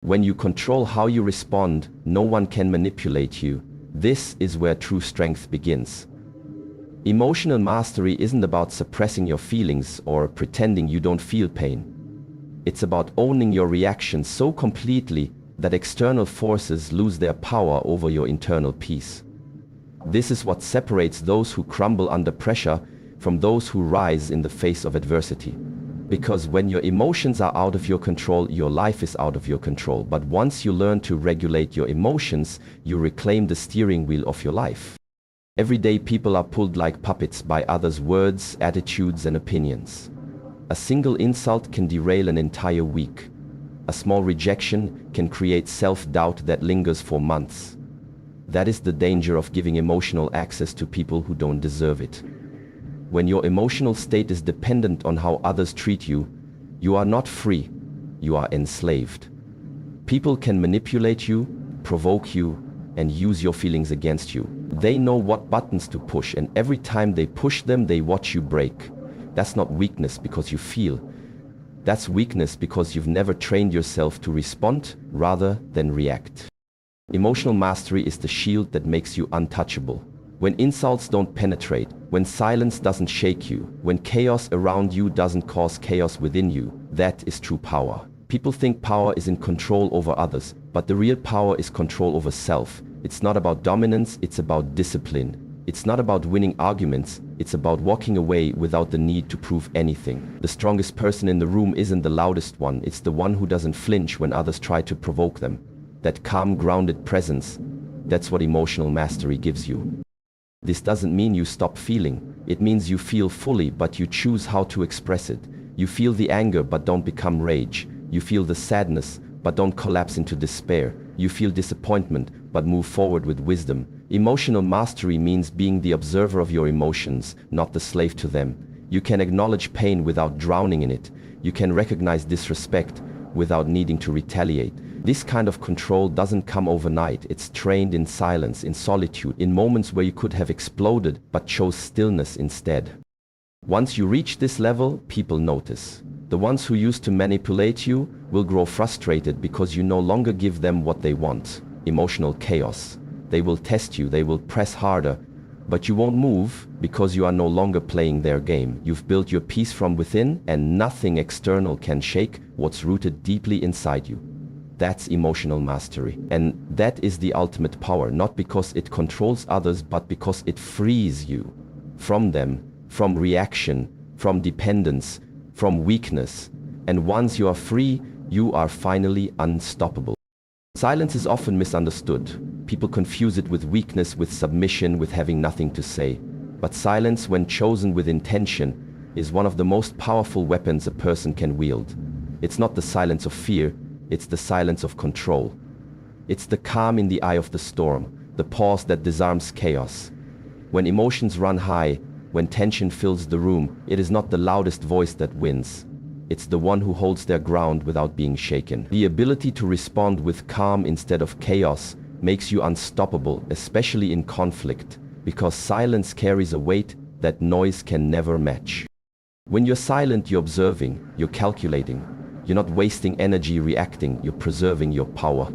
When you control how you respond, no one can manipulate you. This is where true strength begins. Emotional mastery isn't about suppressing your feelings or pretending you don't feel pain. It's about owning your reactions so completely that external forces lose their power over your internal peace. This is what separates those who crumble under pressure from those who rise in the face of adversity. Because when your emotions are out of your control, your life is out of your control. But once you learn to regulate your emotions, you reclaim the steering wheel of your life. Every day people are pulled like puppets by others' words, attitudes, and opinions. A single insult can derail an entire week. A small rejection can create self-doubt that lingers for months. That is the danger of giving emotional access to people who don't deserve it. When your emotional state is dependent on how others treat you, you are not free, you are enslaved. People can manipulate you, provoke you, and use your feelings against you. They know what buttons to push, and every time they push them, they watch you break. That's not weakness because you feel. That's weakness because you've never trained yourself to respond rather than react. Emotional mastery is the shield that makes you untouchable. When insults don't penetrate, when silence doesn't shake you, when chaos around you doesn't cause chaos within you, that is true power. People think power is in control over others, but the real power is control over self. It's not about dominance, it's about discipline. It's not about winning arguments, it's about walking away without the need to prove anything. The strongest person in the room isn't the loudest one, it's the one who doesn't flinch when others try to provoke them. That calm, grounded presence, that's what emotional mastery gives you. This doesn't mean you stop feeling. It means you feel fully, but you choose how to express it. You feel the anger, but don't become rage. You feel the sadness, but don't collapse into despair. You feel disappointment, but move forward with wisdom. Emotional mastery means being the observer of your emotions, not the slave to them. You can acknowledge pain without drowning in it. You can recognize disrespect without needing to retaliate. This kind of control doesn't come overnight. It's trained in silence, in solitude, in moments where you could have exploded but chose stillness instead. Once you reach this level, people notice. The ones who used to manipulate you will grow frustrated because you no longer give them what they want. Emotional chaos. They will test you, they will press harder, but you won't move because you are no longer playing their game. You've built your peace from within, and nothing external can shake what's rooted deeply inside you. That's emotional mastery. And that is the ultimate power, not because it controls others, but because it frees you from them, from reaction, from dependence, from weakness. And once you are free, you are finally unstoppable. Silence is often misunderstood. People confuse it with weakness, with submission, with having nothing to say. But silence, when chosen with intention, is one of the most powerful weapons a person can wield. It's not the silence of fear, it's the silence of control. It's the calm in the eye of the storm, the pause that disarms chaos. When emotions run high, when tension fills the room, it is not the loudest voice that wins. It's the one who holds their ground without being shaken. The ability to respond with calm instead of chaos makes you unstoppable, especially in conflict, because silence carries a weight that noise can never match. When you're silent, you're observing, you're calculating. You're not wasting energy reacting, you're preserving your power.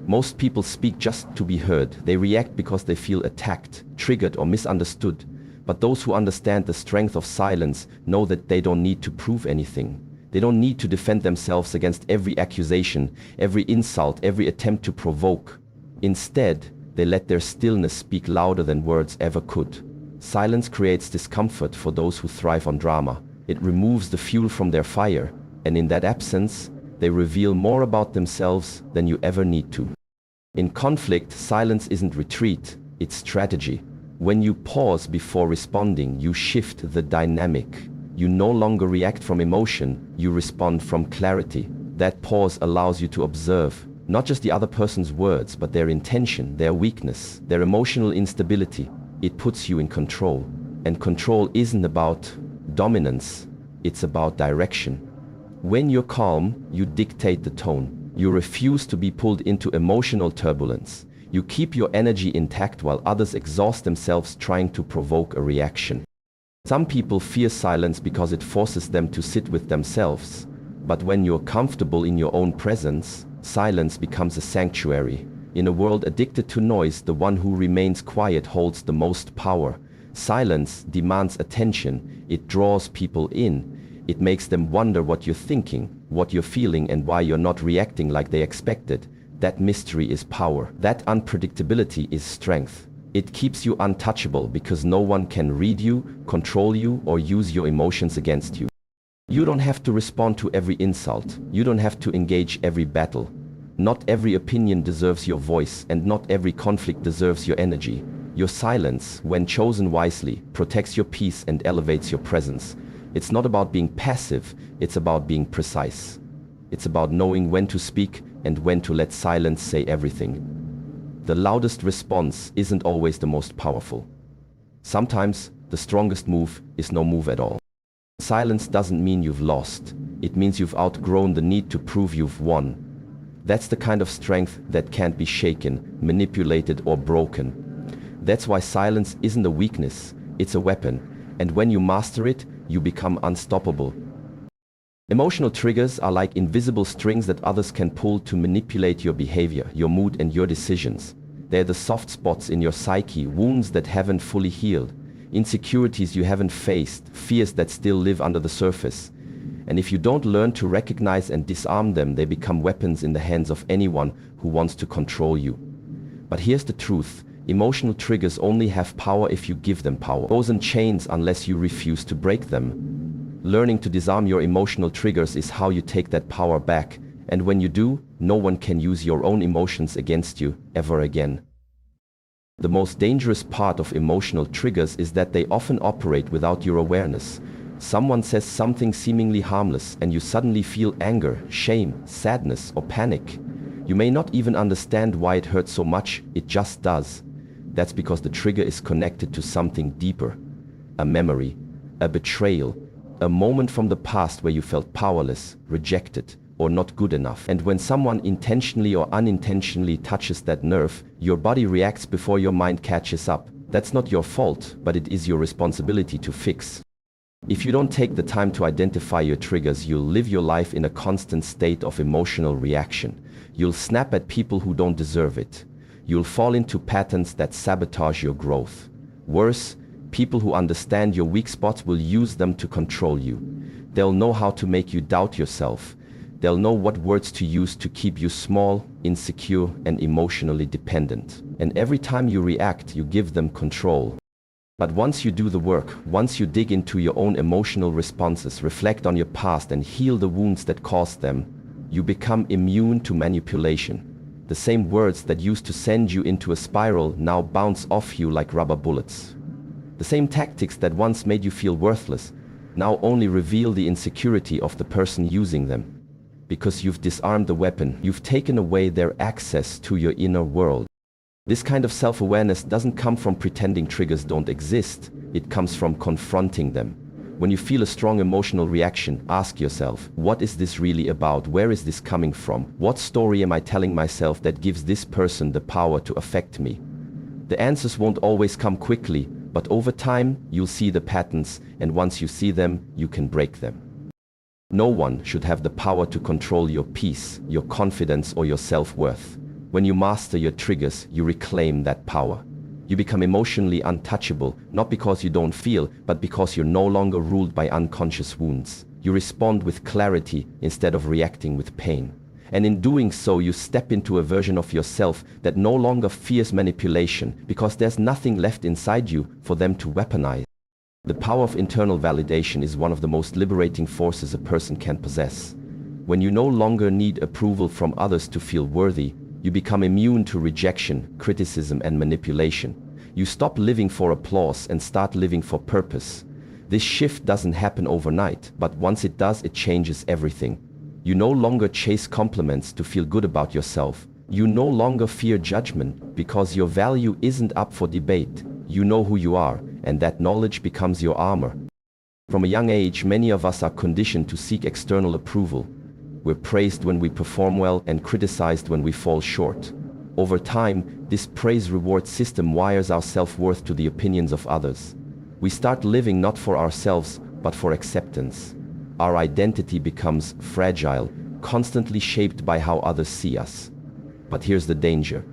Most people speak just to be heard. They react because they feel attacked, triggered, or misunderstood. But those who understand the strength of silence know that they don't need to prove anything. They don't need to defend themselves against every accusation, every insult, every attempt to provoke. Instead, they let their stillness speak louder than words ever could. Silence creates discomfort for those who thrive on drama. It removes the fuel from their fire. And in that absence, they reveal more about themselves than you ever need to. In conflict, silence isn't retreat, it's strategy. When you pause before responding, you shift the dynamic. You no longer react from emotion, you respond from clarity. That pause allows you to observe not just the other person's words, but their intention, their weakness, their emotional instability. It puts you in control. And control isn't about dominance, it's about direction. When you're calm, you dictate the tone. You refuse to be pulled into emotional turbulence. You keep your energy intact while others exhaust themselves trying to provoke a reaction. Some people fear silence because it forces them to sit with themselves. But when you're comfortable in your own presence, silence becomes a sanctuary. In a world addicted to noise, the one who remains quiet holds the most power. Silence demands attention. It draws people in. It makes them wonder what you're thinking, what you're feeling, and why you're not reacting like they expected. That mystery is power. That unpredictability is strength. It keeps you untouchable because no one can read you, control you, or use your emotions against you. You don't have to respond to every insult. You don't have to engage every battle. Not every opinion deserves your voice, and not every conflict deserves your energy. Your silence, when chosen wisely, protects your peace and elevates your presence. It's not about being passive, it's about being precise. It's about knowing when to speak and when to let silence say everything. The loudest response isn't always the most powerful. Sometimes, the strongest move is no move at all. Silence doesn't mean you've lost. It means you've outgrown the need to prove you've won. That's the kind of strength that can't be shaken, manipulated, or broken. That's why silence isn't a weakness, it's a weapon. And when you master it, you become unstoppable. Emotional triggers are like invisible strings that others can pull to manipulate your behavior, your mood, and your decisions. They're the soft spots in your psyche, wounds that haven't fully healed, insecurities you haven't faced, fears that still live under the surface. And if you don't learn to recognize and disarm them, they become weapons in the hands of anyone who wants to control you. But here's the truth. Emotional triggers only have power if you give them power. Those in chains unless you refuse to break them. Learning to disarm your emotional triggers is how you take that power back. And when you do, no one can use your own emotions against you ever again. The most dangerous part of emotional triggers is that they often operate without your awareness. Someone says something seemingly harmless and you suddenly feel anger, shame, sadness, or panic. You may not even understand why it hurts so much, it just does. That's because the trigger is connected to something deeper. A memory, a betrayal, a moment from the past where you felt powerless, rejected, or not good enough. And when someone intentionally or unintentionally touches that nerve, your body reacts before your mind catches up. That's not your fault, but it is your responsibility to fix. If you don't take the time to identify your triggers, you'll live your life in a constant state of emotional reaction. You'll snap at people who don't deserve it. You'll fall into patterns that sabotage your growth. Worse, people who understand your weak spots will use them to control you. They'll know how to make you doubt yourself. They'll know what words to use to keep you small, insecure, and emotionally dependent. And every time you react, you give them control. But once you do the work, once you dig into your own emotional responses, reflect on your past, and heal the wounds that caused them, you become immune to manipulation. The same words that used to send you into a spiral now bounce off you like rubber bullets. The same tactics that once made you feel worthless now only reveal the insecurity of the person using them. Because you've disarmed the weapon, you've taken away their access to your inner world. This kind of self-awareness doesn't come from pretending triggers don't exist. It comes from confronting them. When you feel a strong emotional reaction, ask yourself, what is this really about? Where is this coming from? What story am I telling myself that gives this person the power to affect me? The answers won't always come quickly, but over time, you'll see the patterns, and once you see them, you can break them. No one should have the power to control your peace, your confidence, or your self-worth. When you master your triggers, you reclaim that power. You become emotionally untouchable, not because you don't feel, but because you're no longer ruled by unconscious wounds. You respond with clarity instead of reacting with pain. And in doing so, you step into a version of yourself that no longer fears manipulation, because there's nothing left inside you for them to weaponize. The power of internal validation is one of the most liberating forces a person can possess. When you no longer need approval from others to feel worthy, you become immune to rejection, criticism, and manipulation. You stop living for applause and start living for purpose. This shift doesn't happen overnight, but once it does, it changes everything. You no longer chase compliments to feel good about yourself. You no longer fear judgment because your value isn't up for debate. You know who you are, and that knowledge becomes your armor. From a young age, many of us are conditioned to seek external approval. We're praised when we perform well and criticized when we fall short. Over time, this praise-reward system wires our self-worth to the opinions of others. We start living not for ourselves, but for acceptance. Our identity becomes fragile constantly shaped by how others see us. But here's the danger.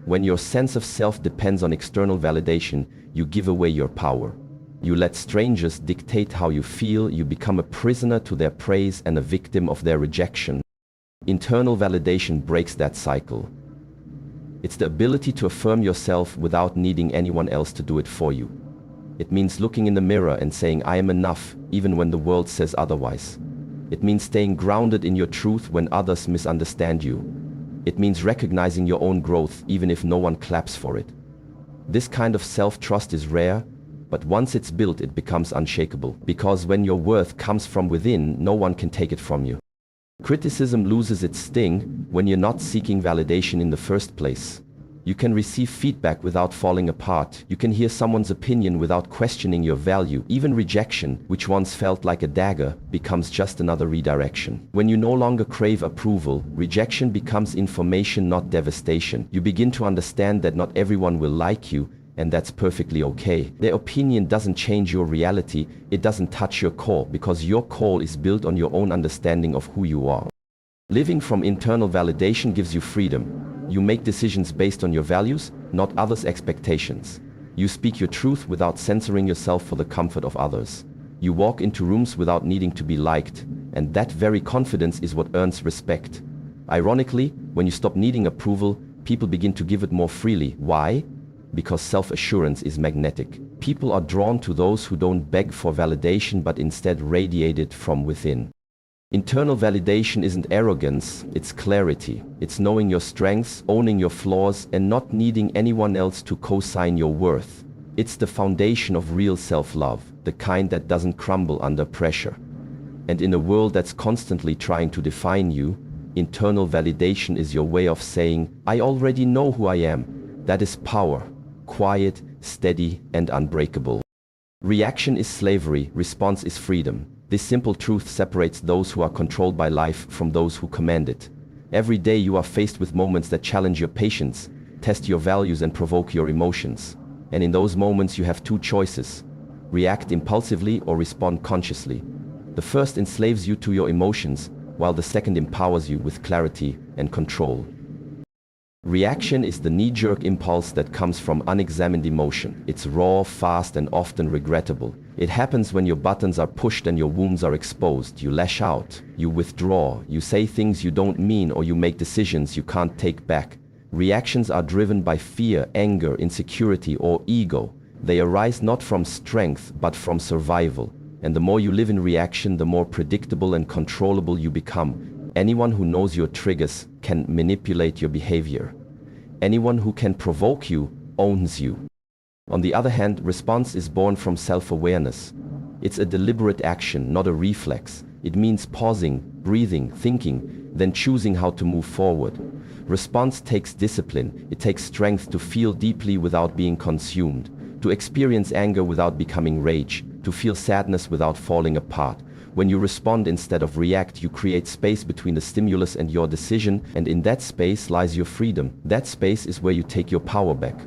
When your sense of self depends on external validation, you give away your power. You let strangers dictate how you feel, you become a prisoner to their praise and a victim of their rejection. Internal validation breaks that cycle. It's the ability to affirm yourself without needing anyone else to do it for you. It means looking in the mirror and saying, I am enough, even when the world says otherwise. It means staying grounded in your truth when others misunderstand you. It means recognizing your own growth, even if no one claps for it. This kind of self-trust is rare, but once it's built, it becomes unshakable. Because when your worth comes from within, no one can take it from you. Criticism loses its sting when you're not seeking validation in the first place. You can receive feedback without falling apart. You can hear someone's opinion without questioning your value. Even rejection, which once felt like a dagger, becomes just another redirection. When you no longer crave approval, rejection becomes information, not devastation. You begin to understand that not everyone will like you, and that's perfectly okay. Their opinion doesn't change your reality. It doesn't touch your core, because your core is built on your own understanding of who you are. Living from internal validation gives you freedom. You make decisions based on your values, not others' expectations. You speak your truth without censoring yourself for the comfort of others. You walk into rooms without needing to be liked, and that very confidence is what earns respect. Ironically, when you stop needing approval, people begin to give it more freely. Why? Because self-assurance is magnetic. People are drawn to those who don't beg for validation but instead radiate it from within. Internal validation isn't arrogance, it's clarity. It's knowing your strengths, owning your flaws, and not needing anyone else to co-sign your worth. It's the foundation of real self-love, the kind that doesn't crumble under pressure. And in a world that's constantly trying to define you, internal validation is your way of saying, I already know who I am. That is power, quiet, steady, and unbreakable. Reaction is slavery, response is freedom. This simple truth separates those who are controlled by life from those who command it. Every day you are faced with moments that challenge your patience, test your values, and provoke your emotions. And in those moments you have two choices: react impulsively or respond consciously. The first enslaves you to your emotions, while the second empowers you with clarity and control. Reaction is the knee-jerk impulse that comes from unexamined emotion. It's raw, fast, and often regrettable. It happens when your buttons are pushed and your wounds are exposed. You lash out, you withdraw, you say things you don't mean, or you make decisions you can't take back. Reactions are driven by fear, anger, insecurity, or ego. They arise not from strength, but from survival. And the more you live in reaction, the more predictable and controllable you become. Anyone who knows your triggers can manipulate your behavior. Anyone who can provoke you owns you. On the other hand, response is born from self-awareness. It's a deliberate action, not a reflex. It means pausing, breathing, thinking, then choosing how to move forward. Response takes discipline. It takes strength to feel deeply without being consumed, to experience anger without becoming rage, to feel sadness without falling apart. When you respond instead of react, you create space between the stimulus and your decision, and in that space lies your freedom. That space is where you take your power back.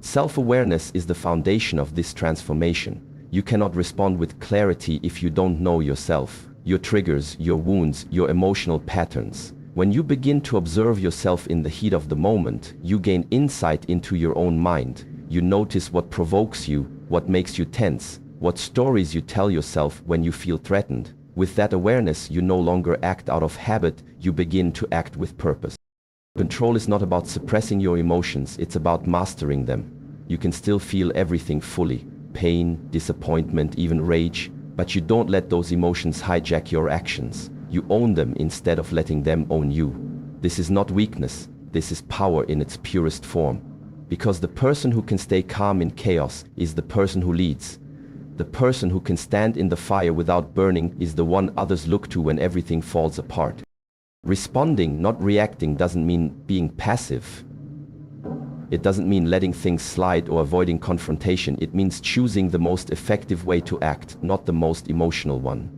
Self-awareness is the foundation of this transformation. You cannot respond with clarity if you don't know yourself, your triggers, your wounds, your emotional patterns. When you begin to observe yourself in the heat of the moment, you gain insight into your own mind. You notice what provokes you, what makes you tense, what stories you tell yourself when you feel threatened. With that awareness, you no longer act out of habit, you begin to act with purpose. Control is not about suppressing your emotions, it's about mastering them. You can still feel everything fully: pain, disappointment, even rage, but you don't let those emotions hijack your actions. You own them instead of letting them own you. This is not weakness, this is power in its purest form. Because the person who can stay calm in chaos is the person who leads. The person who can stand in the fire without burning is the one others look to when everything falls apart. Responding, not reacting, doesn't mean being passive. It doesn't mean letting things slide or avoiding confrontation. It means choosing the most effective way to act, not the most emotional one.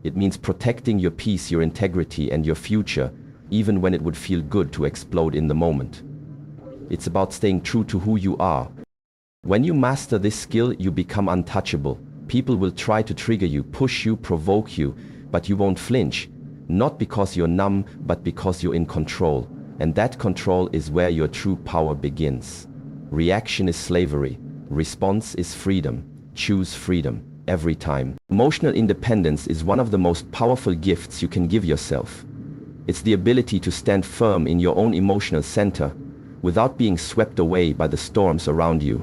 It means protecting your peace, your integrity, and your future, even when it would feel good to explode in the moment. It's about staying true to who you are. When you master this skill, you become untouchable. People will try to trigger you, push you, provoke you, but you won't flinch, not because you're numb, but because you're in control. And that control is where your true power begins. Reaction is slavery. Response is freedom. Choose freedom every time. Emotional independence is one of the most powerful gifts you can give yourself. It's the ability to stand firm in your own emotional center without being swept away by the storms around you.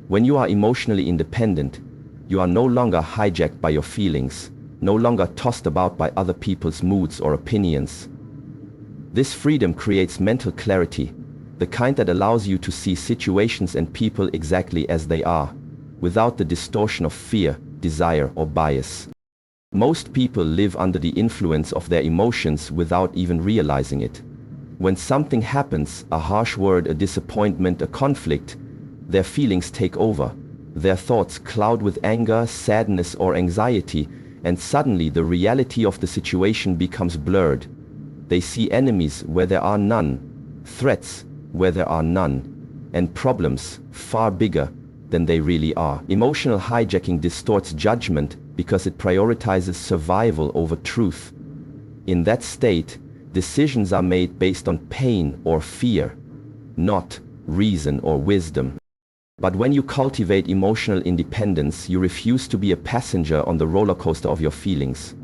When you are emotionally independent, you are no longer hijacked by your feelings, no longer tossed about by other people's moods or opinions. This freedom creates mental clarity, the kind that allows you to see situations and people exactly as they are, without the distortion of fear, desire, or bias. Most people live under the influence of their emotions without even realizing it. When something happens, a harsh word, a disappointment, a conflict, their feelings take over. Their thoughts cloud with anger, sadness, or anxiety, and suddenly the reality of the situation becomes blurred. They see enemies where there are none, threats where there are none, and problems far bigger than they really are. Emotional hijacking distorts judgment because it prioritizes survival over truth. In that state, decisions are made based on pain or fear, not reason or wisdom. But when you cultivate emotional independence, you refuse to be a passenger on the roller coaster of your feelings.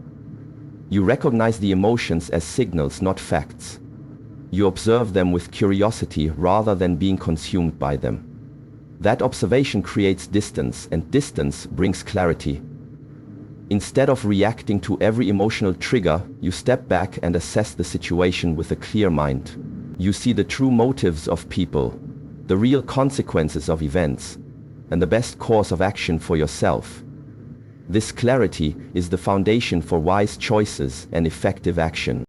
You recognize the emotions as signals, not facts. You observe them with curiosity rather than being consumed by them. That observation creates distance, and distance brings clarity. Instead of reacting to every emotional trigger, you step back and assess the situation with a clear mind. You see the true motives of people, the real consequences of events, and the best course of action for yourself. This clarity is the foundation for wise choices and effective action.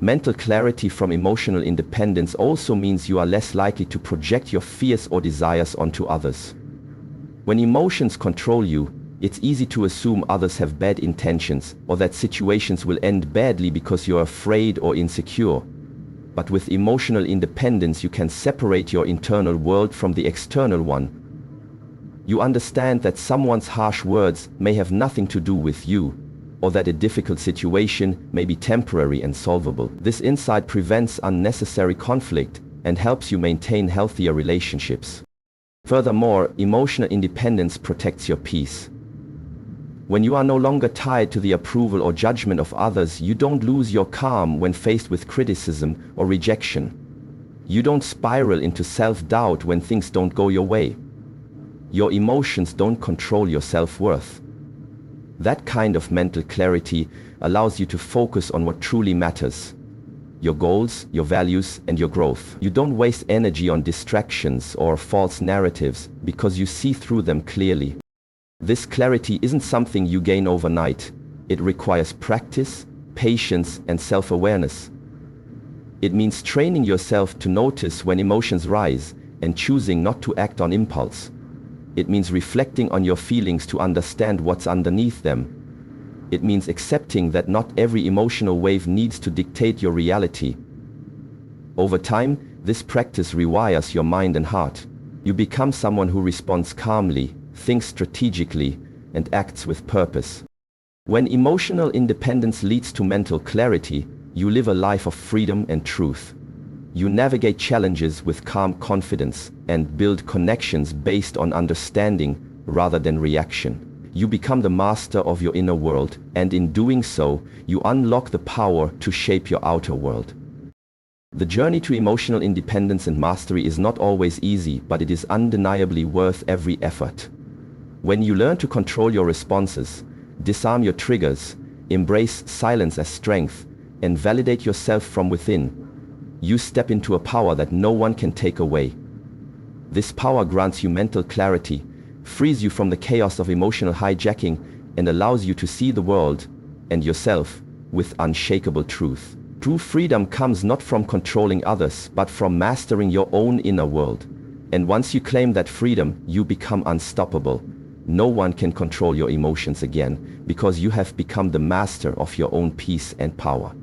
Mental clarity from emotional independence also means you are less likely to project your fears or desires onto others. When emotions control you, it's easy to assume others have bad intentions or that situations will end badly because you're afraid or insecure. But with emotional independence, you can separate your internal world from the external one. You understand that someone's harsh words may have nothing to do with you, or that a difficult situation may be temporary and solvable. This insight prevents unnecessary conflict and helps you maintain healthier relationships. Furthermore, emotional independence protects your peace. When you are no longer tied to the approval or judgment of others, you don't lose your calm when faced with criticism or rejection. You don't spiral into self-doubt when things don't go your way. Your emotions don't control your self-worth. That kind of mental clarity allows you to focus on what truly matters: your goals, your values, and your growth. You don't waste energy on distractions or false narratives because you see through them clearly. This clarity isn't something you gain overnight. It requires practice, patience, and self-awareness. It means training yourself to notice when emotions rise and choosing not to act on impulse. It means reflecting on your feelings to understand what's underneath them. It means accepting that not every emotional wave needs to dictate your reality. Over time, this practice rewires your mind and heart. You become someone who responds calmly, thinks strategically, and acts with purpose. When emotional independence leads to mental clarity, you live a life of freedom and truth. You navigate challenges with calm confidence and build connections based on understanding rather than reaction. You become the master of your inner world, and in doing so, you unlock the power to shape your outer world. The journey to emotional independence and mastery is not always easy, but it is undeniably worth every effort. When you learn to control your responses, disarm your triggers, embrace silence as strength, and validate yourself from within, you step into a power that no one can take away. This power grants you mental clarity, frees you from the chaos of emotional hijacking, and allows you to see the world and yourself with unshakable truth. True freedom comes not from controlling others, but from mastering your own inner world. And once you claim that freedom, you become unstoppable. No one can control your emotions again, because you have become the master of your own peace and power.